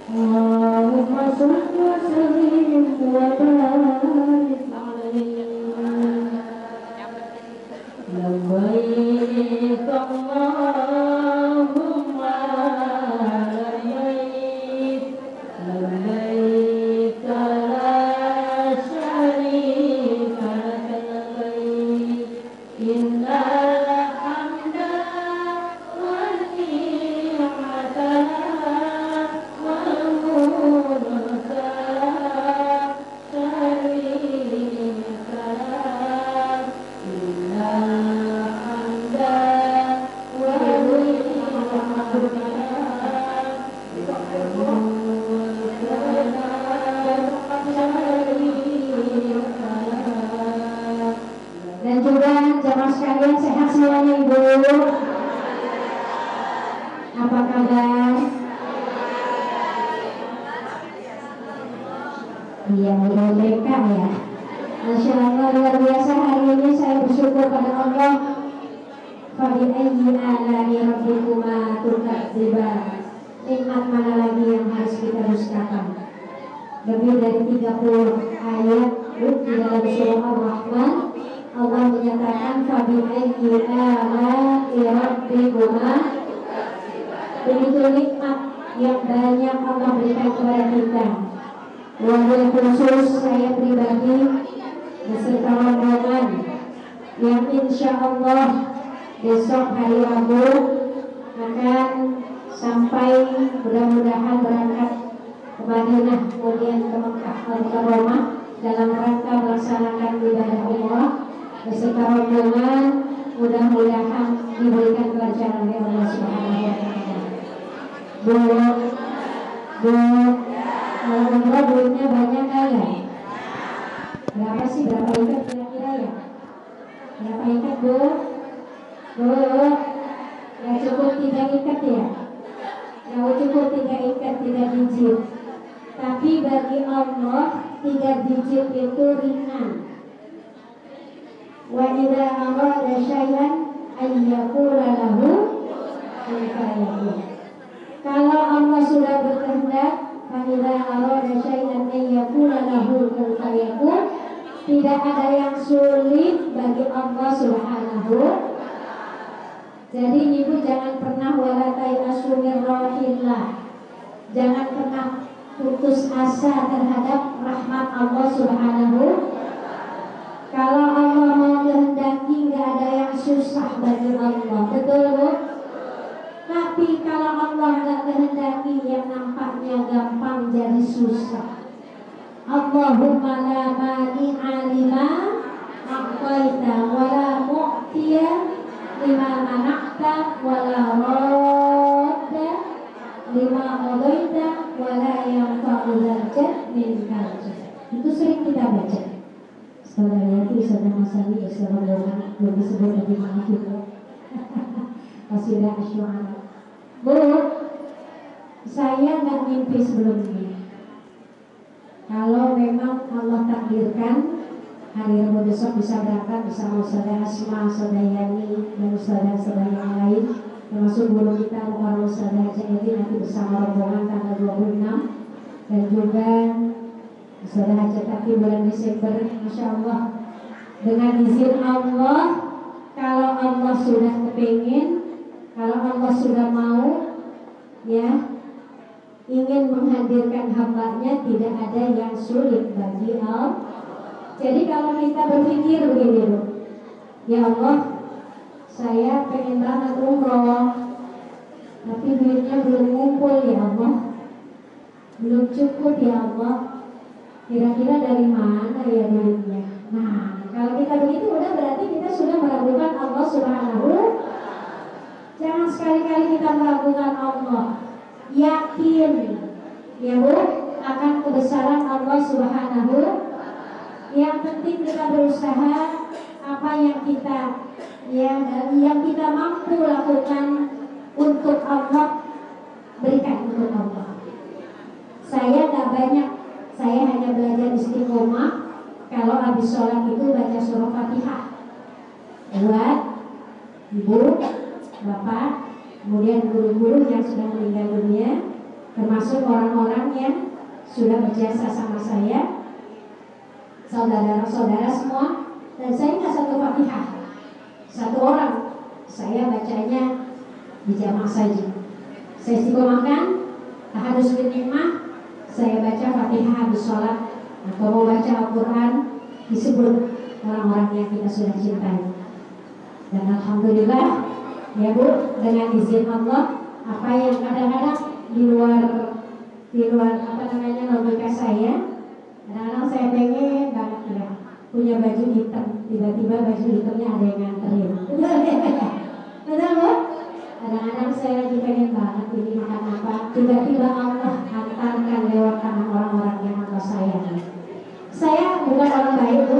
Allahumma shalli wa sallim wa barik alaihi. Labbaik Allahumma labbaik, labbaik la syarika laka labbaik, innal hamda wan ni'mata wal mulka la syarika lak, innal hamda wan ni'mata wal mulka la syarika lak. Dan juga jamaah sekalian, sehat semuanya Ibu? Apa kabar? Iya, mereka ya. Masya Allah, luar biasa. Hari ini saya bersyukur pada Allah. Fabi ayyi ala'i rabbikuma tukadziban. Nikmat mana lagi yang harus kita dustakan? Lebih dari 30 ayat di dalam surah Ar-Rahman, Allah menyatakan fabi ayyi ala'i rabbikuma. Begitu nikmat yang banyak Allah berikan kepada kita. Wabil khusus saya pribadi beserta rombongan yang insya Allah besok hari Rabu akan sampai, mudah-mudahan berangkat ke Madinah, kemudian ke Mekah atau ke Roma dalam rangka melaksanakan ibadah umrah beserta rombongan. Mudah-mudahan diberikan kelancaran oleh Allah Subhanahu wa Ta'ala. Bu, kalau umrah duitnya banyak kali. Berapa sih, berapa ikat kira-kira ya? Berapa ikat Bu? Ya cukup 3 ikat ya? Ya cukup 3 ikat, 3 digit. Tapi bagi Allah 3 digit itu ringan. Wa idza arada syai'an ayyaqula lahu kun fayakun. Kalau Allah sudah berkehendak, fa idza arada syai'an ayyaqula lahu kun fayakun, tidak ada yang sulit bagi Allah Subhanahu. Jadi Ibu jangan pernah walatai asumir rawahillah, jangan pernah putus asa terhadap rahmat Allah Subhanahu. Kalau Allah mau kehendaki, nggak ada yang susah bagi Allah, betul Bu? Tapi kalau Allah nggak kehendaki, yang nampaknya gampang jadi susah. Allahumma la mani'a lima a'taita wa la mu'tiya lima mana'ta wa la radda lima qadaita wa la yanfa'u dzal jadd minkal jadd. Itu sering kita baca. Saudara itu Saudara Masali bersama dengan belum disebut lagi maafin ya. Masih ada asyu'ara. Bu, saya nggak mimpi sebelumnya. Kalau memang Allah takdirkan hari Rabu besok bisa berangkat bersama Saudara Asma, Saudara Yani, dan saudara-saudara yang lain, termasuk guru kita Mukarram Saudara Jadi nanti bersama rombongan tanggal 26, dan juga Saudara Cetaki bulan Desember, Masya Allah. Dengan izin Allah, kalau Allah sudah kepingin, kalau Allah sudah mau, ya, ingin menghadirkan hambanya, tidak ada yang sulit bagi Allah. Jadi kalau kita berpikir begini, ya Allah, saya pengen banget umroh, tapi duitnya belum ngumpul ya Allah, belum cukup ya Allah. Kira-kira dari mana ya duitnya? Nah, kalau kita begitu udah berarti kita sudah meragukan Allah Subhanahu. Jangan sekali-kali kita meragukan Allah. Yakin ya Bu akan kebesaran Allah Subhanahu. Yang penting kita berusaha apa yang kita yang kita mampu lakukan untuk Allah, berikan untuk Allah. Saya gak banyak, saya hanya belajar istiqomah. Kalau habis sholat itu baca surah Fatihah buat ibu, bapak, kemudian guru-guru yang sudah meninggal dunia, termasuk orang-orang yang sudah berjasa sama saya, saudara-saudara semua. Dan saya nggak satu Fatihah, satu orang, saya bacanya di jamaah saja. Saya istiqomahkan tahadus bil nikmah, saya baca Fatihah habis sholat atau mau baca Al-Quran disebut orang-orang yang kita sudah cintai. Dan alhamdulillah ya Bu, dengan izin Allah, apa yang kadang-kadang di luar apa namanya logika saya, kadang-kadang saya pengen banget ya punya baju hitam, tiba-tiba baju hitamnya ada yang nganterin. Betul Bu? Kadang-kadang saya lagi pengen banget ini makan apa, tiba-tiba Allah hantarkan lewat tangan orang-orang yang Allah sayangi. Saya bukan orang baik Bu,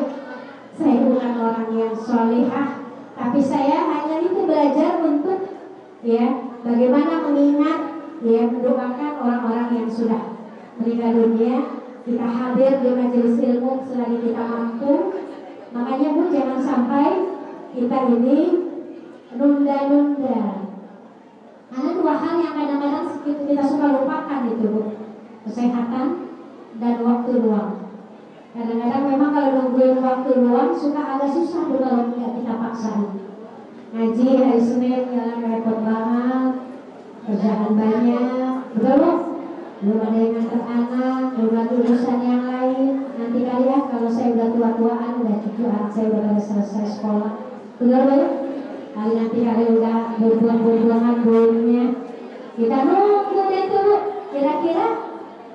saya bukan orang yang solihah, tapi saya hanya itu belajar untuk ya bagaimana mengingat ya mendoakan orang-orang yang sudah meninggal dunia. Kita hadir di majelis ilmu selagi kita mampu. Makanya Bu, jangan sampai kita ini nunda-nunda. Ada dua hal yang kadang-kadang kita suka lupakan itu Bu, kesehatan dan waktu luang. Kadang-kadang memang kalau nungguin waktu luang suka agak susah Bu kalau tidak kita paksain. Ngaji hari Senin jalan repot banget, kerjaan banyak, betul Bu? Belum ada yang nganter anak, belum ada urusan yang lain. Nanti kali ya kalau saya udah tua-tuaan, udah cucu anak saya udah pada selesai sekolah, betul Bu? Kali nanti udah berbuang-buangan buahnya, kita nunggu deh tuh Bu. Kira-kira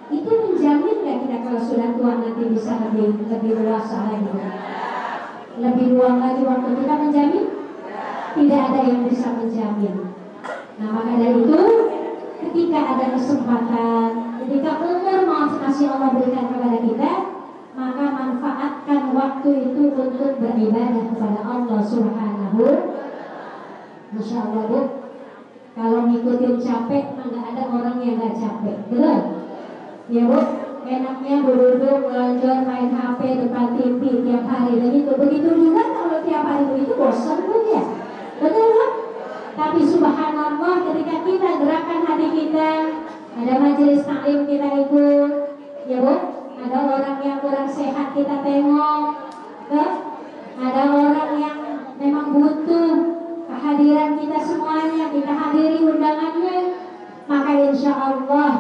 itu menjamin nggak kita kalau sudah tua nanti bisa lebih luasa lagi, lebih luang lagi waktu kita menjamin? Tidak ada yang bisa menjamin. Nah maka dari itu, ketika ada kesempatan, ketika umur masih Allah berikan kepada kita, maka manfaatkan waktu itu untuk beribadah kepada Allah Subhanahu. Masya Allah Bu, kalau ngikutin capek, nggak ada orang yang nggak capek, betul? Ya Bu, enaknya duduk belajar main HP depan TV tiap hari begitu juga kalau tiap hari begitu bosan Bu ya, betul Bu? Tapi subhanallah ketika kita gerakan hati kita, ada majelis taklim kita ikut, ya Bu, ada orang yang kurang sehat kita tengok, ada orang yang memang butuh kehadiran kita semuanya, kita hadiri undangannya, maka insya Allah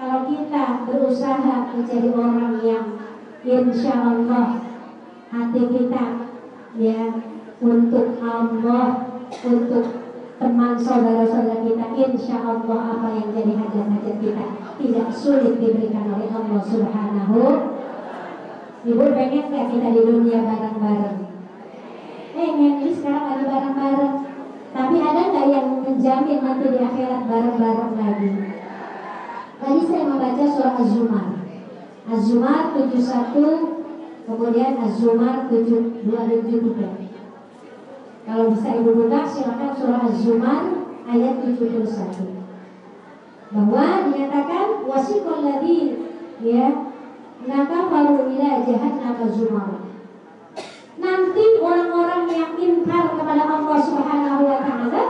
kalau kita berusaha menjadi orang yang insya Allah hati kita ya untuk Allah, untuk teman saudara-saudara kita, insya Allah apa yang jadi hajat-hajat kita tidak sulit diberikan oleh Allah Subhanahu. Ibu pengen gak kita di dunia bareng-bareng? Pengen, ini sekarang ada bareng-bareng. Tapi ada gak yang menjamin nanti di akhirat bareng-bareng lagi? Tadi saya membaca surah Az-Zumar, Az-Zumar 71, kemudian Az-Zumar 72-73. Kalau bisa Ibu buka silakan surah Az-Zumar ayat 71. Bahwa dinyatakan wasiqal ladzi ya nakafaru ila jahannam zumar. Nanti orang-orang yang ingkar kepada Allah Subhanahu wa taala,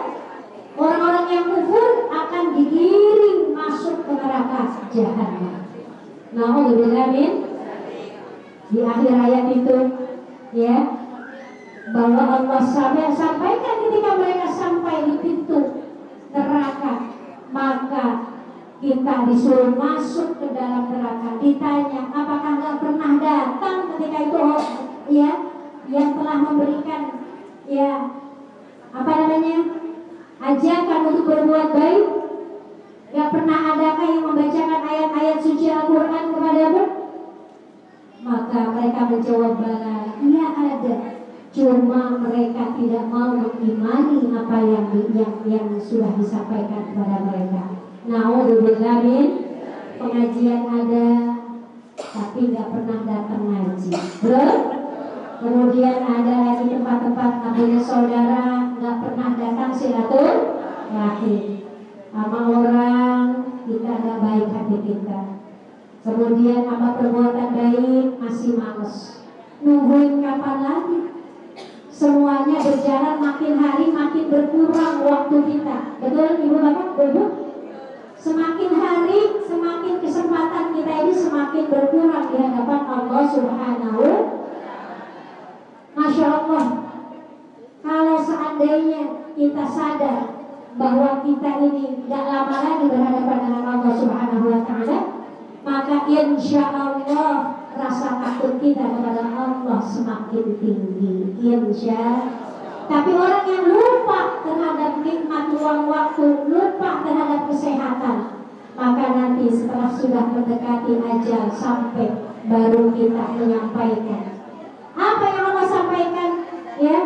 orang-orang yang kufur akan digiring masuk ke neraka jahanam. Nauzubillah min. Di akhir ayat itu ya, bahwa Allah sampaikan ketika mereka sampai di pintu neraka, maka kita disuruh masuk ke dalam neraka. Ditanya apakah nggak pernah datang ketika itu ya yang telah memberikan ya apa namanya ajakan untuk berbuat baik. Nggak pernah adakah yang membacakan ayat-ayat suci Al-Quran kepadamu? Maka mereka menjawab bala, iya ada. Cuma mereka tidak mau mengimani apa yang sudah disampaikan kepada mereka. Nauzubillah min, pengajian ada tapi nggak pernah datang ngaji. Bro, kemudian ada lagi tempat-tempat namanya saudara nggak pernah datang silaturahim sama orang, kita nggak baik hati kita. Kemudian apa perbuatan baik masih males, nungguin kapan lagi? Semuanya berjalan makin hari makin berkurang waktu kita. Betul Ibu Bapak? Ibu? Semakin hari, semakin kesempatan kita ini semakin berkurang di hadapan Allah Subhanahu. Masya Allah, kalau seandainya kita sadar bahwa kita ini gak lama lagi berhadapan dengan Allah Subhanahu wa Ta'ala, maka insya Allah rasa takut kita kepada Allah semakin tinggi. Tapi orang yang lupa terhadap nikmat luang waktu, lupa terhadap kesehatan, maka nanti setelah sudah mendekati ajal sampai baru kita menyampaikan. Apa yang Allah sampaikan? Ya,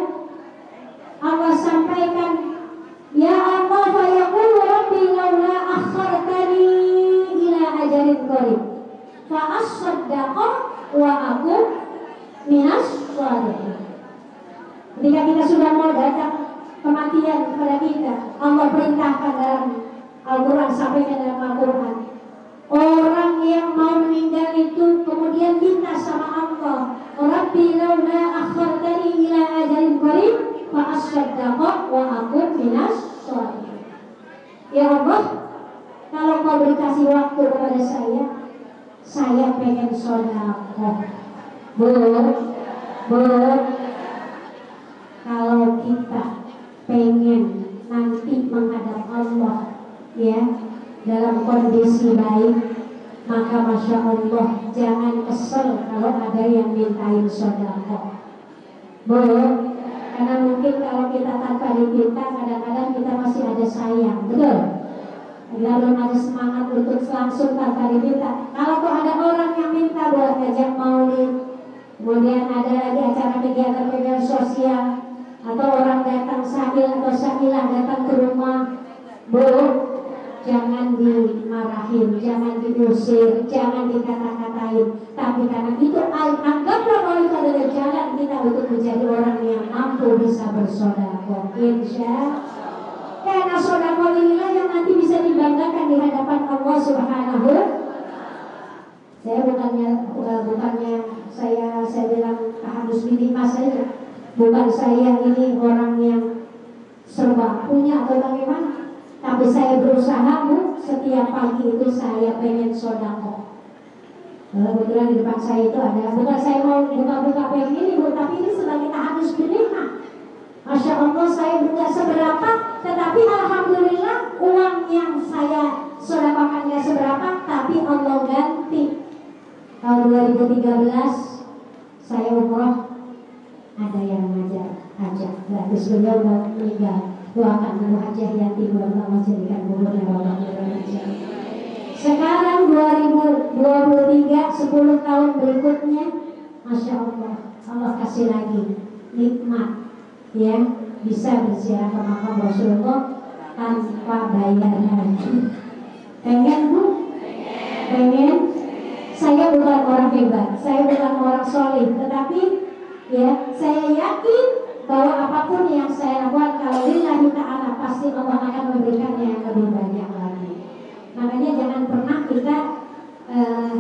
Allah sampaikan, ya Allah, fa yaqulu rabbi laula akhartani ila ajalin qarib fa asaddaqa wa aqum minas shalihin. Ketika kita sudah mau datang kematian kepada kita, Allah perintahkan dalam Al-Quran, sampaikan dalam Al-Quran, orang yang mau meninggal itu kemudian minta sama Allah, Rabbi laula akhartani ila ajalin qarib fa asaddaqa wa aqum minas shalihin. Ya Allah, kalau kau berkasih waktu kepada saya pengen sedekah. Kalau kita pengen nanti menghadap Allah ya dalam kondisi baik, maka Masya Allah jangan kesel kalau ada yang mintain sedekah. Karena mungkin kalau kita tanpa diminta, kadang-kadang kita masih ada sayang, betul? Belum ada semangat untuk langsung tanpa diminta. Kalau kok ada orang yang minta buat ngajak maulid, kemudian ada lagi acara kegiatan sosial, atau orang datang sahil atau sahilah datang ke rumah, jangan dimarahin, jangan diusir, jangan dikata-katain. Tapi karena itu anggaplah bahwa itu adalah jalan kita untuk menjadi orang yang mampu bisa bersedekah. Insya karena sedekah inilah yang nanti bisa dibanggakan di hadapan Allah Subhanahu. Saya bukannya saya bilang harus bidik saja. Bukan saya ini orang yang serba punya atau bagaimana, tapi saya berusaha setiap pagi itu saya pengen sedekah. Kebetulan di depan saya itu ada, bukan saya mau buka-buka pengen ini tapi ini sebagai harus bernikmat. Masya Allah, saya tidak seberapa, tetapi alhamdulillah uang yang saya sedekahkan tidak seberapa, tapi Allah ganti. Tahun 2013 saya umroh, ada yang ngajak gratis, beliau udah meninggal. Doakan dulu Hajah Yanti, mudah-mudahan menjadikan umurnya Bapak Indonesia. Sekarang 2023, 10 tahun berikutnya, Masya Allah, Allah kasih lagi nikmat, ya, bisa berziarah ke makam Rasulullah tanpa bayar lagi. Pengen Bu? Pengen? Saya bukan orang hebat, saya bukan orang soleh, tetapi ya, saya yakin bahwa apapun yang saya lakukan, kalau lillahi ta'ala, pasti Allah akan memberikannya yang lebih banyak lagi. Makanya jangan pernah kita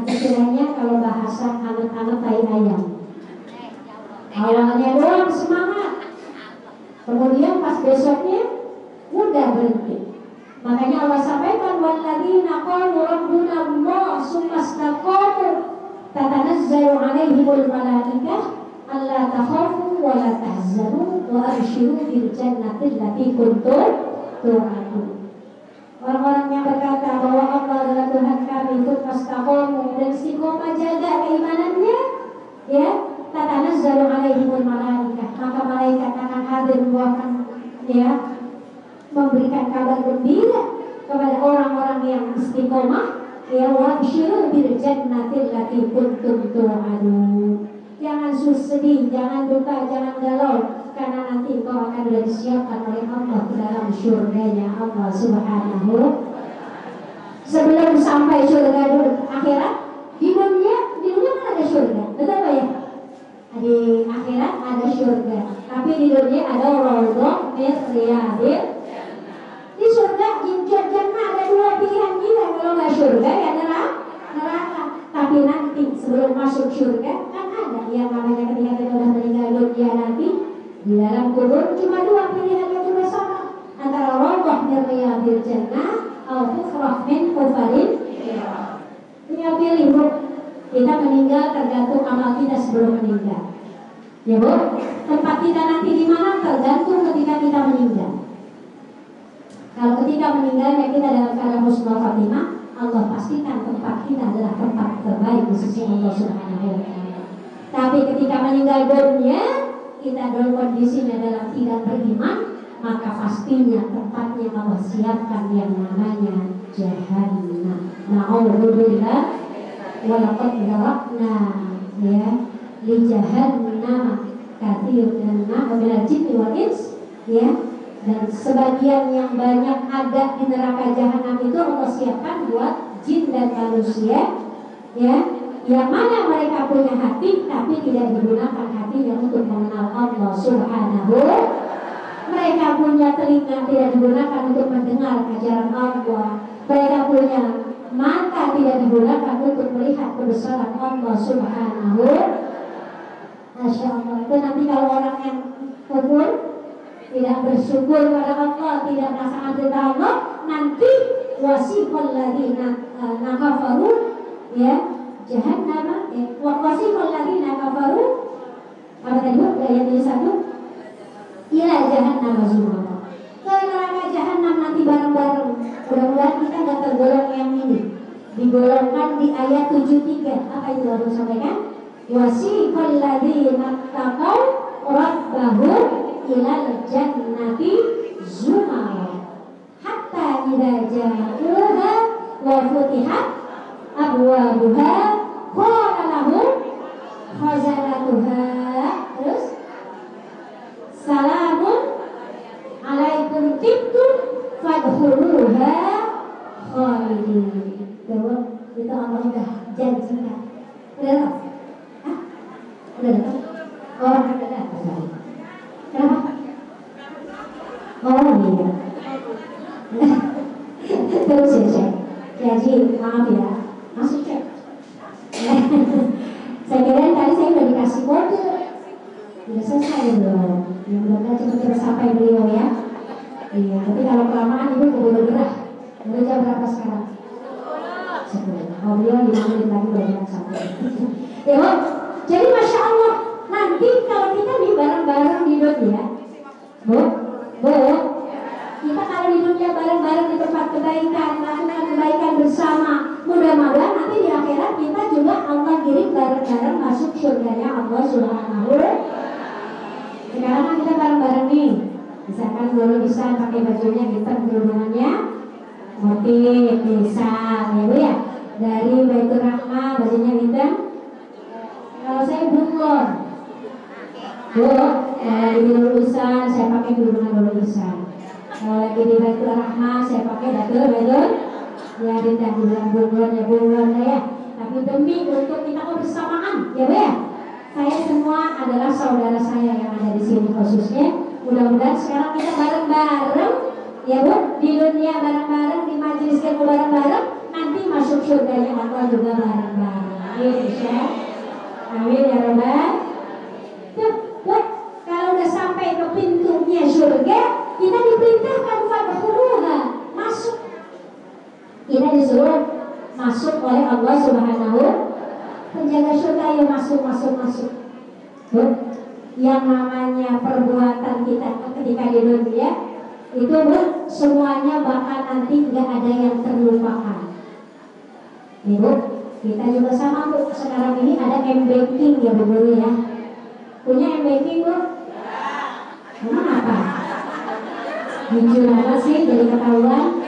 istilahnya kalau bahasa anak-anak tai ayam, awalnya doang semangat, kemudian pas besoknya udah berhenti. Makanya Allah sampaikan, walladzina qalu rabbuna Allah tsumma istaqamu tatanazzalu 'alaihimul malaikah alla takhafu wa la tahzanu wa abshiru bil jannati allati kuntum tu'adun. Orang-orang yang berkata bahwa Allah adalah Tuhan kami, tsumma istaqamu, dan istiqomah jaga keimanannya, ya, tatanazzalu 'alaihimul malaikah, maka malaikat akan hadir membawakan, ya, memberikan kabar gembira kepada orang-orang yang istiqomah, ya, wa abshiru bil jannati allati kuntum tu'adun. Jangan sedih, jangan duka, jangan galau, karena nanti engkau akan disiapkan oleh Allah ke dalam syurganya Allah Subhanahu. Sebelum sampai syurga dulu akhirat, di dunia kan ada syurga, betul Pak ya? Di akhirat ada syurga, tapi di dunia ada rawdah min riyadil. Di surga jannah ada dua pilihan kita, kalau nggak surga ya neraka. Tapi nanti sebelum masuk surga kan ada yang namanya ketika kita sudah meninggal dunia nanti di dalam kubur cuma dua pilihan yang cuma sama, antara rawdah min riyadil jannah atau kufrah min kufarin. Punya pilih Bu, kita meninggal tergantung amal kita sebelum meninggal. Ya Bu, tempat kita nanti di mana tergantung ketika kita meninggal. Kalau ketika meninggalnya kita dalam keadaan husnul khotimah, Allah pastikan tempat kita adalah tempat terbaik di sisi Allah Subhanahu wa taala. Tapi ketika meninggal dunia, kita dalam kondisinya dalam tidak beriman, maka pastinya tempatnya Allah siapkan yang namanya jahannam. Na'udzubillah wa laqad darabna ya li jahannam katsiran minal jinni wal ins ya. Dan sebagian yang banyak ada di neraka jahanam itu Allah siapkan buat jin dan manusia ya, yang mana mereka punya hati tapi tidak digunakan hatinya untuk mengenal Allah Subhanahu. Mereka punya telinga tidak digunakan untuk mendengar ajaran Allah. Mereka punya mata tidak digunakan untuk melihat kebesaran Allah Subhanahu. Masya Allah. Itu nanti kalau orang yang kufur, tidak bersyukur pada Allah, tidak merasakan cinta Allah, nanti wasiqal ladzina kafaru ya jahannam wasiqal ladzina kafaru apa tadi ayat 1 ila jahannam zumara. Ke neraka jahanam nanti bareng-bareng. Mudah-mudahan kita nggak tergolong yang ini. Digolongkan di ayat 73. Apa itu harus sampaikan? Wasiqal ladzina taqaw rabbahum ilal jannati zumara hatta idza ja'uha wa futihat abwabuha qala lahum khazanatuha terus salamun alaikum tibtum fadkhuluha khalidin. Itu Allah sudah janjikan. Udah tahu? Hah? Udah tahu? Oh, udah tahu. Kenapa? Oh iya. Terus ya. Jadi maaf ya, masuk cek. Saya kira tadi saya udah dikasih kode. Udah selesai belum? Ya mudah-mudahan cepat-cepat sampai beliau ya. Iya, tapi kalau kelamaan ibu keburu gerah. Udah jam berapa sekarang? 10. Oh beliau 5 menit lagi udah sampai. Ya Bu, jadi Masya Allah. Nanti kalau kita nih bareng-bareng di dunia, Bu, kita kalau di dunia bareng-bareng di tempat kebaikan, melakukan kebaikan bersama, mudah-mudahan nanti di akhirat kita juga Allah kirim bareng-bareng masuk surganya Allah Subhanahu. Sekarang kan kita bareng-bareng nih, misalkan dulu bisa pakai bajunya hitam, kerudungannya motif, misal ya Bu ya, dari Baitur Rahmah bajunya hitam. Kalau saya bunglon. Bu, di lulusan saya pakai kerudungan lulusan. Kalau lagi di Baitur Rahmah saya pakai Baitur. Ya tidak bilang bunglon ya. Tapi demi untuk kita kebersamaan, ya Bu ya. Saya semua adalah saudara saya yang ada di sini khususnya. Mudah-mudahan sekarang kita bareng-bareng, ya Bu, di dunia bareng-bareng, di majelis ilmu bareng-bareng, nanti masuk surganya Allah juga bareng-bareng. Insya amin ya Rabbal. Kalau udah sampai ke pintunya surga, kita diperintahkan fadkhuluha, masuk. Kita disuruh masuk oleh Allah Subhanahu. Penjaga surga yang masuk. Bu, yang namanya perbuatan kita ketika di dunia itu Bu, semuanya bakal nanti nggak ada yang terlupakan. Ibu, kita juga sama Bu. Sekarang ini ada M-Banking ya Bu Guru ya. Punya M-Banking Bu? Emang apa? Jujur apa sih jadi ketahuan?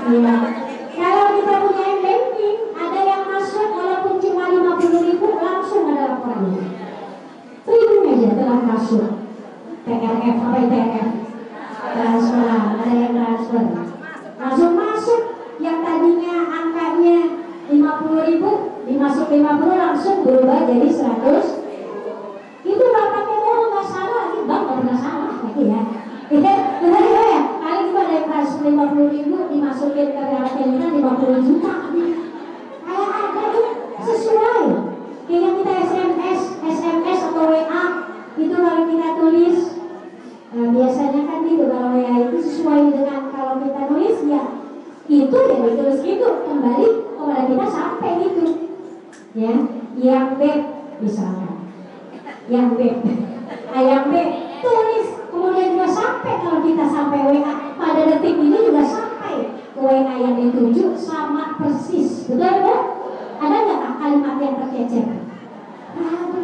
Iya. Kalau kita punya M-Banking, ada yang masuk walaupun cuma 50.000 langsung ada laporannya. Print aja telah masuk. TRF apa itu TRF? Transfer, ada yang transfer. Langsung masuk. Yang tadinya angkanya 50.000 dimasuk 50 langsung berubah jadi 100. Itu bapaknya nggak salah lagi, bang nggak pernah salah lagi ya. Benar ya? Kali itu ada yang transfer 50.000 dimasukin ke rekening 50 juta. Kayak ada tuh sesuai. Kayak kita SMS atau WA itu kalau kita tulis, biasanya kan gitu kalau WA itu sesuai dengan kalau kita tulis ya itu itu. Ya, yang B misalnya. Yang B. Yang B tulis, kemudian juga sampai kalau kita sampai WA pada detik ini juga sampai ke WA yang dituju sama persis. Betul ya? Ada nggak kalimat yang tercecer? Ada.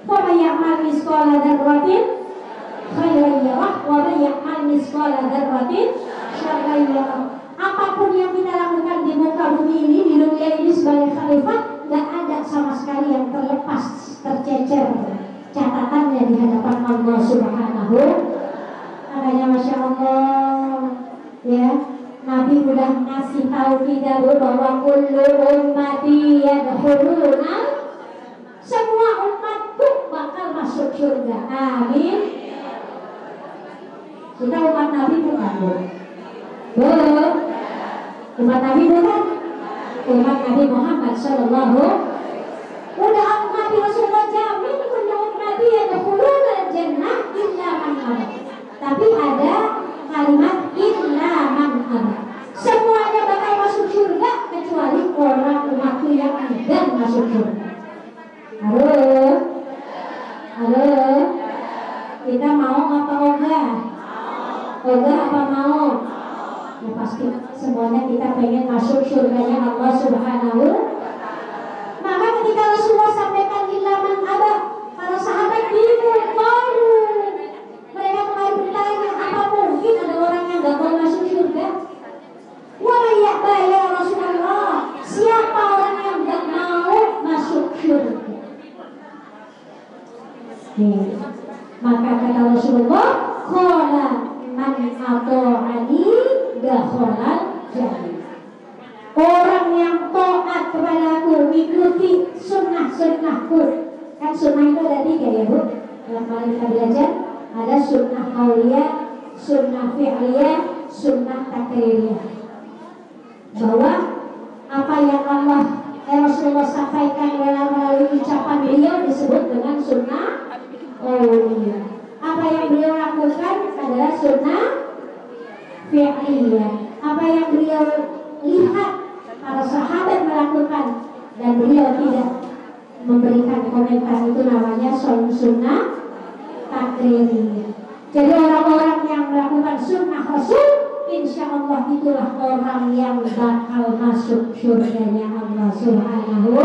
Wa ya'mal misqala dzarratin khairan yarah wa ya'mal misqala dzarratin syarran yarah. Apapun yang kita lakukan di muka bumi ini, di dunia ini sebagai khalifah, nggak ada sama sekali yang terlepas, tercecer catatannya di hadapan Allah Subhanahu. Makanya Masya Allah, ya, Nabi udah ngasih tahu kita bahwa kullu ummati yadkhuluna, semua umatku bakal masuk surga. Amin. Kita umat Nabi bukan, belum. Umat Nabi bukan, umat Nabi Muhammad Sallallahu. Udah Nabi Rasulullah jamin kullu ummati yadkhuluna jannah illa man aba. Tapi ada kalimat illa man aba. Semuanya bakal masuk surga kecuali orang umatku yang enggan masuk surga. Halo, halo, kita mau apa enggak? Enggak apa mau? Ya pasti semuanya kita pengen masuk surganya Allah Subhanahu. Maka ketika Rasulullah sampaikan illa man aba, para sahabat bingung, malu. Mereka mulai bertanya, apa mungkin ada orang yang gak mau masuk surga? Wa ya'ba ya Rasulullah, siapa orang yang gak mau masuk surga? Maka kata Rasulullah, qala man ata'ani dakhalal jannah. Orang yang taat kepadaku, ikuti sunnah-sunnahku. Kan sunnah itu ada 3 ya Bu. Dalam hal kita belajar ada sunnah qauliyah, sunnah fi'liyah, sunnah takririah. Bahwa apa yang Rasulullah sampaikan melalui ucapan beliau disebut dengan sunnah qauliyah. Apa yang beliau lakukan adalah sunnah fi'liyah. Apa yang beliau lihat para sahabat melakukan dan beliau tidak memberikan komentar, itu namanya sunnah takririah. Jadi orang-orang yang melakukan sunnah Rasul, insya Allah itulah orang yang bakal masuk surganya Allah Subhanahu